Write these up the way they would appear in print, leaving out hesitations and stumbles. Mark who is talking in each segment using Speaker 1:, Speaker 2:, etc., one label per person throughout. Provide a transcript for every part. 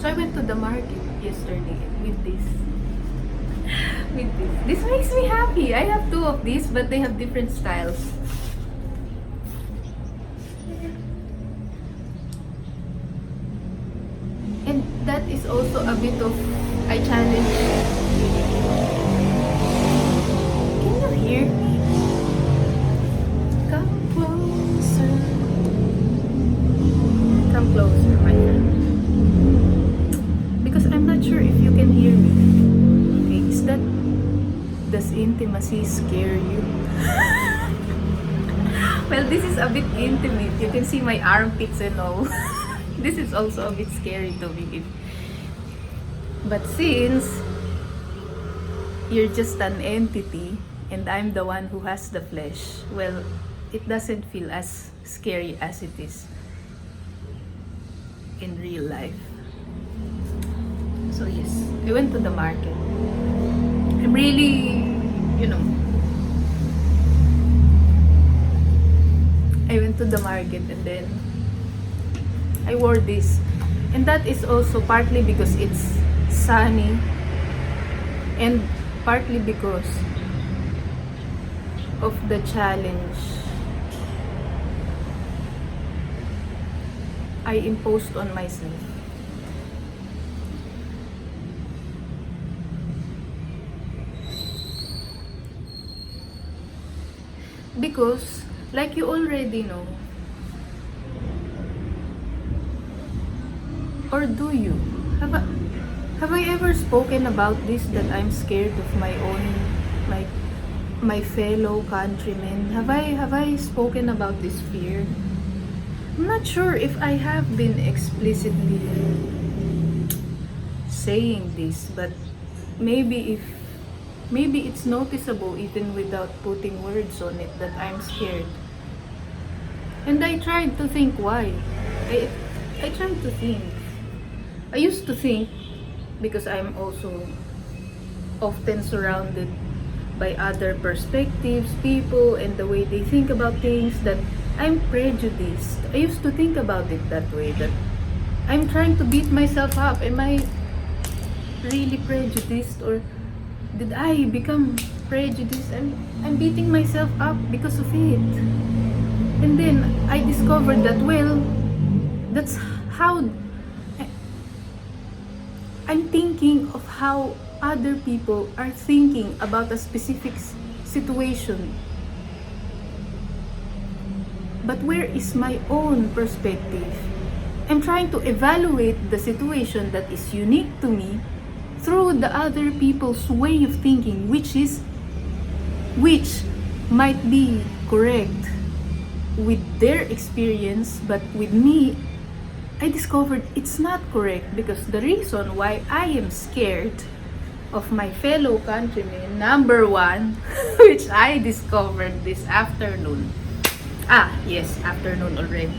Speaker 1: So I went to the market yesterday with this. With this. This makes me happy. I have two of these, but they have different styles. And that is also a bit of I challenge. Can you hear me? Come closer. Come closer, my friend. Because I'm not sure if you can hear me. Okay, does intimacy scare you? Well, this is a bit intimate. You can see my armpits and all. This is also a bit scary to me. But since you're just an entity and I'm the one who has the flesh, well, it doesn't feel as scary as it is in real life. So yes, I went to the market. I'm really, I went to the market and then I wore this. And that is also partly because it's sunny and partly because of the challenge I imposed on myself. Because, like you already know, or do you? Have I ever spoken about this, that I'm scared of my own, my fellow countrymen? Have I spoken about this fear? I'm not sure if I have been explicitly saying this, but maybe it's noticeable even without putting words on it that I'm scared. And I tried to think why. I tried to think. I used to think, because I'm also often surrounded by other perspectives, people, and the way they think about things, that I'm prejudiced. I used to think about it that way, that I'm trying to beat myself up. Am I really prejudiced, or did I become prejudiced? I'm beating myself up because of it. And then I discovered that, well, that's how I'm thinking of how other people are thinking about a specific situation. But where is my own perspective? I'm trying to evaluate the situation that is unique to me through the other people's way of thinking, which might be correct with their experience, but with me, I discovered it's not correct, because the reason why I am scared of my fellow countrymen, number one, which I discovered this afternoon. Yes, afternoon already.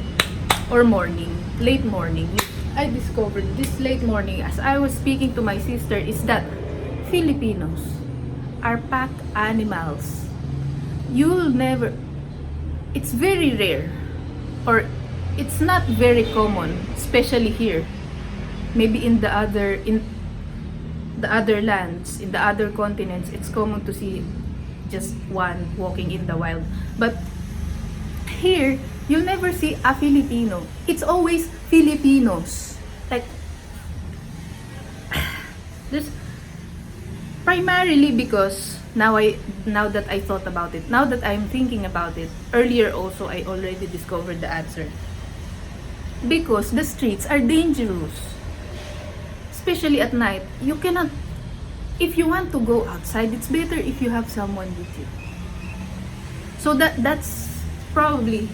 Speaker 1: Or morning, late morning. I discovered this late morning as I was speaking to my sister is that Filipinos are pack animals. It's very rare, or it's not very common, especially here. Maybe in the other lands, in the other continents, it's common to see just one walking in the wild. But here, you'll never see a Filipino. It's always Filipinos. Like, there's primarily because now that I thought about it, now that I'm thinking about it, earlier also I already discovered the answer. Because the streets are dangerous. Especially at night. You cannot, if you want to go outside, it's better if you have someone with you. So that's probably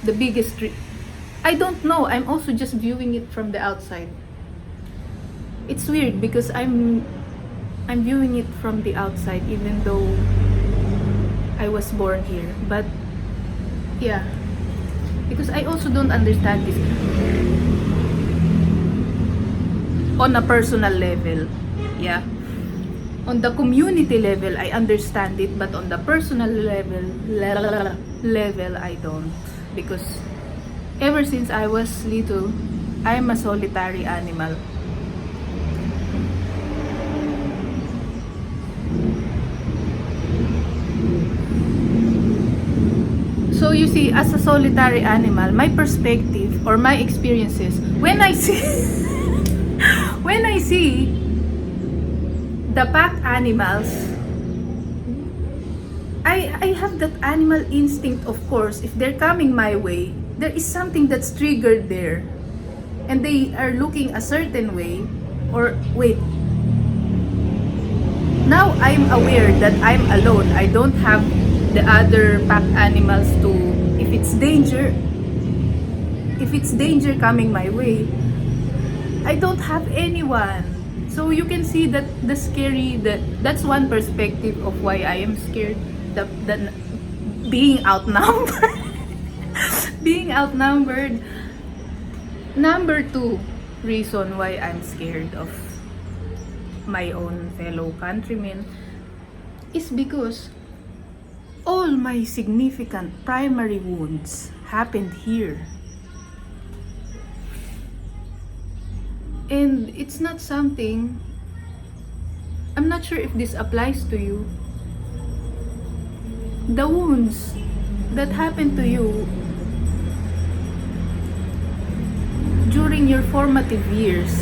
Speaker 1: the biggest I don't know, I'm also just viewing it from the outside. It's weird because I'm viewing it from the outside even though I was born here. But yeah, because I also don't understand this on a personal level. Yeah, on the community level I understand it, but on the personal level I don't, because ever since I was little, I'm a solitary animal. So you see, as a solitary animal, my perspective or my experiences, when I see when I see the pack animals, I have that animal instinct, of course. If they're coming my way, there is something that's triggered there. And they are looking a certain way. Or, wait. Now I'm aware that I'm alone. I don't have the other pack animals to, if it's danger coming my way, I don't have anyone. So you can see that that's one perspective of why I am scared. The being outnumbered. Being outnumbered. Number 2 reason why I'm scared of my own fellow countrymen is because all my significant primary wounds happened here. And it's not something, I'm not sure if this applies to you. The wounds that happened to you during your formative years,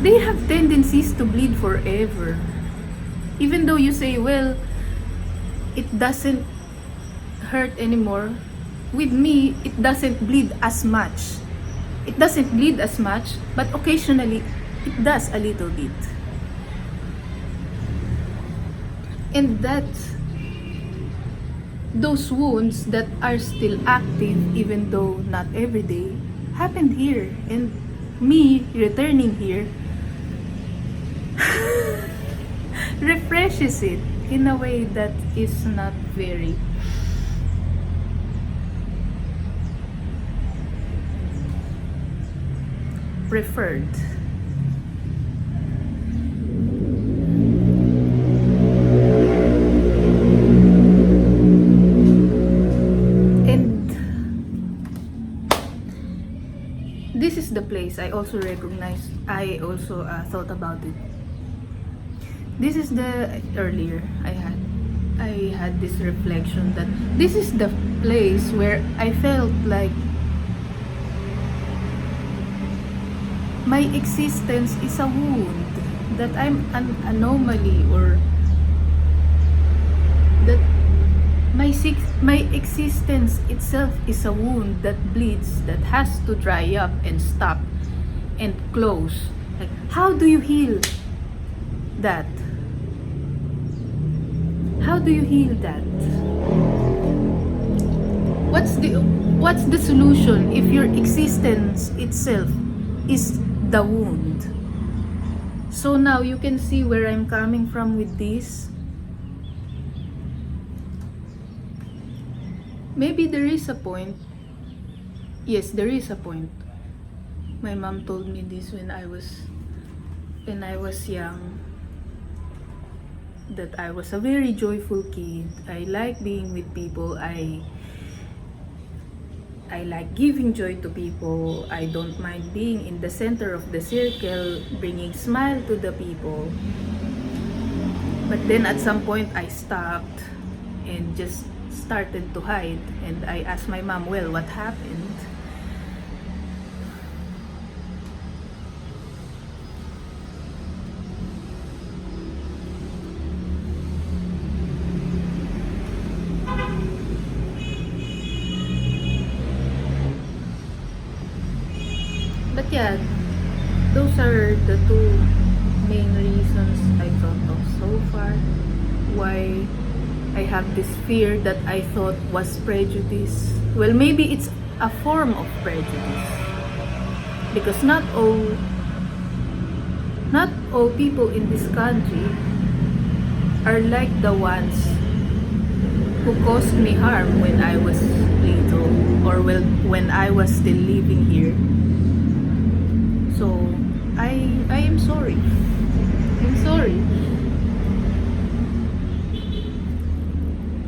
Speaker 1: they have tendencies to bleed forever. Even though you say, well, it doesn't hurt anymore. With me, it doesn't bleed as much. It doesn't bleed as much, but occasionally, it does a little bit. And those wounds that are still active, even though not every day, happened here. And me returning here refreshes it in a way that is not very preferred. And this is the place I also recognized. I also thought about it. This is the earlier I had this reflection that this is the place where I felt like my existence is a wound, that I'm an anomaly, or that my existence itself is a wound that bleeds, that has to dry up and stop and close. Like, how do you heal that? How do you heal that? What's the solution if your existence itself is the wound? So now you can see where I'm coming from with this. Maybe there is a point. Yes, there is a point. My mom told me this when I was young, that I was a very joyful kid. I like being with people. I like giving joy to people. I don't mind being in the center of the circle, bringing smile to the people. But then at some point I stopped and just started to hide. And I asked my mom, well, what happened? But yeah, those are the two main reasons I thought of so far why I have this fear that I thought was prejudice. Well, maybe it's a form of prejudice, because not all people in this country are like the ones who caused me harm when I was little, or when I was still living here. So I am sorry. I'm sorry.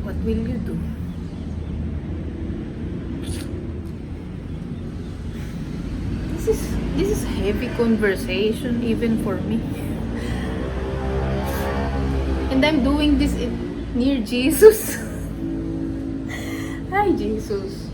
Speaker 1: What will you do? This is heavy conversation even for me. And I'm doing this near Jesus. Hi, Jesus.